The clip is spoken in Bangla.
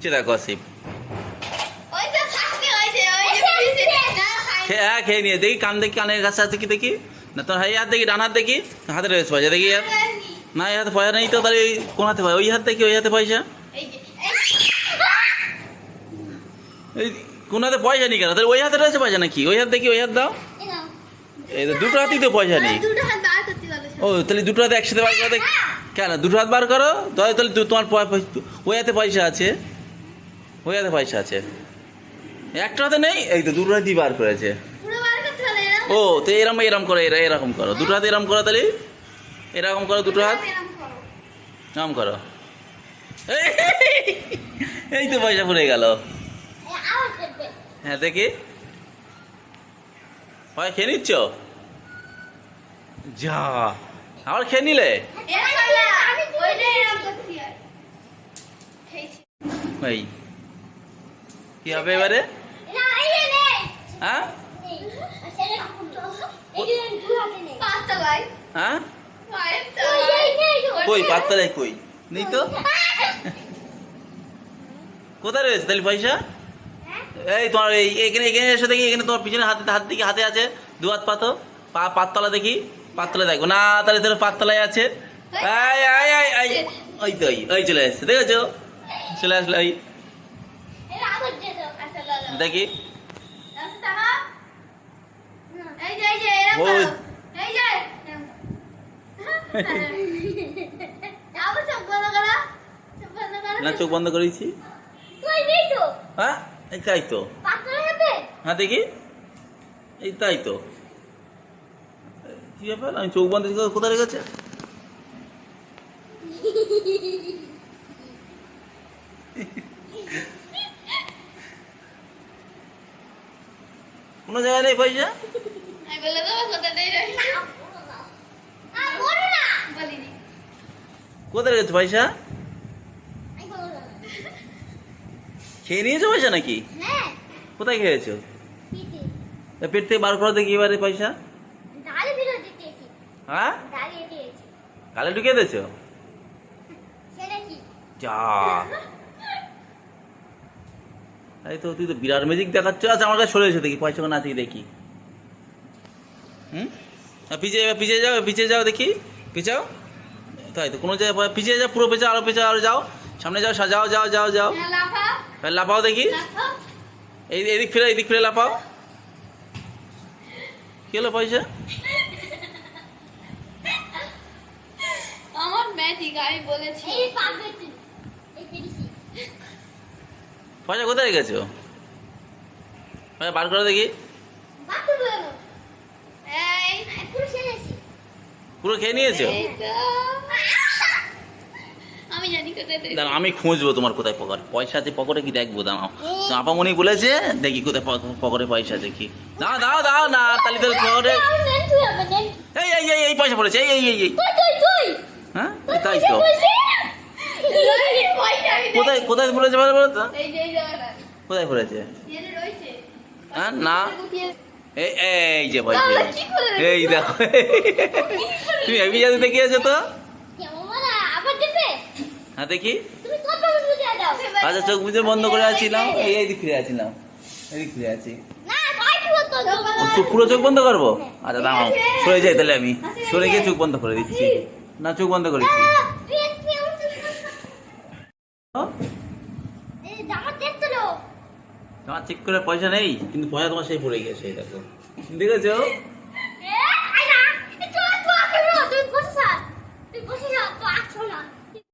নিচ্ছে দেখো আসিফ। হ্যাঁ খেয়ে নিয়ে দেখি কান দেখি, কানের কাছে আছে কি দেখি না, তোর হাই হাত দেখি, ডান হাত দেখি, হাতে রয়েছে পয়সা দেখি। আর না এই হাতে পয়সা নেই তো, তাহলে কোন হাতে পয়সা? ওই হাত দেখি, ওই হাতে পয়সা। এই কোন হাতে পয়সা নেই কেন? তাহলে ওই হাতে রয়েছে পয়সা নাকি? ওই হাত দেখি, ওই হাত দাও। এই তো দুটো হাতেই তো পয়সা নেই। ও তাহলে দুটো হাতে একসাথে বার করো দেখি। কেন দুটো হাত বার করো, তাহলে তোমার ওই হাতে পয়সা আছে, ওই হাতে পয়সা আছে। একটা হাতে নেই, এই তো দুটো হাতেই বার করেছে। ও তো এরম এরম করো, এরকম করো, দুটো হাত এরম করো, তাহলে এরকম করো, দুটো হাত এরম করো। এই তো পয়সা পড়ে গেল। হ্যাঁ দেখি পয়সা খেয়ে নিচ্ছ? যা আবার খেয়ে নিলে ভাই কি হবে এবারে? হ্যাঁ হ্যাঁ কই পাতলাই কই নেই তো, কোথায় রয়েছে তাহলে পয়সা? এই তোমার এই এখানে এখানে এসে দেখি, এখানে তোমার পিছনে হাতে হাত দিকে হাতে আছে, দু হাত পাতো, পাততলা দেখি, পাততলা দেখবো না, তাহলে তোর পাততলায় আছে। ওই তো ওই চলে আসছে, দেখেছো চলে আসলো। ওই দেখি না চোখ বন্ধ করেছি। হ্যাঁ এই তাই তো, হ্যাঁ দেখি এই তাই তো। কি ব্যাপার আমি চোখ বন্ধ কোথায় রেখেছে? কোনো জায়গায় নেই পয়সা। কোথায় রেখেছো পয়সা? খেয়ে নিয়েছো পয়সা নাকি? কোথায় খেয়েছো? পেট থেকে বার করো দেখি এবারে পয়সা। হ্যাঁ গালে ঢুকিয়ে দিয়েছো? যা এই তো তুই তো বিরাট ম্যাজিক দেখাচ্ছ। আচ্ছা আমার কাছে সরে এসে দেখি পয়সা কোন আছে দেখি। পিছিয়ে যাও, পিছিয়ে যাও, পিছিয়ে যাও দেখি, পিছাও। তাই তো কোনো জায়গায় পিছিয়ে যাও, পুরো পেছাও, আরো পেছাও, আরো যাও, সামনে যাও, যাও যাও যাও যাও, লাফাও দেখি। এই এদিক ফিরে, এদিক ফিরে লাফাও। কি হলো পয়সা? আমার ম্যাজিক আমি বলেছি। পয়সা কোথায় গেছো? বার করো দেখি। পুরো খেয়ে নিয়েছো? আমি জানি কোথায়। দাঁড়াও আমি খুঁজবো তোমার কোথায় পকেট পয়সা আছে, পকেটে কি দেখবো। দাঁড়াও আপামনি বলেছে দেখি কোথায় পকেটে পয়সা দেখি। দাঁড়াও দাঁড়াও দাঁড়াও না, তাহলে তোর পকেটে এই এই এই এই পয়সা পড়েছে। এই এই এই এই হ্যাঁ তাই তো। কোথায় কোথায় পড়েছে বলো তো, কোথায় পড়েছে? হ্যাঁ না এই এই যে পয়সা, এই দেখো তুমি হেভি জাদু দেখিয়েছো তো। হ্যাঁ দেখি। আচ্ছা চোখ বুঝে বন্ধ করে আছিলাম, এই দিক ফিরে আছিলাম, এদিক ফিরে আছি। পুরো চোখ বন্ধ করবো? আচ্ছা দাঁড়াও সরে যাই তাহলে, আমি সরে গিয়ে চোখ বন্ধ করে দিচ্ছি। না চোখ বন্ধ করেছি। তোমার চেক করে পয়সা নেই, কিন্তু পয়সা তোমার সেই পড়ে গেছে, দেখো দেখেছো?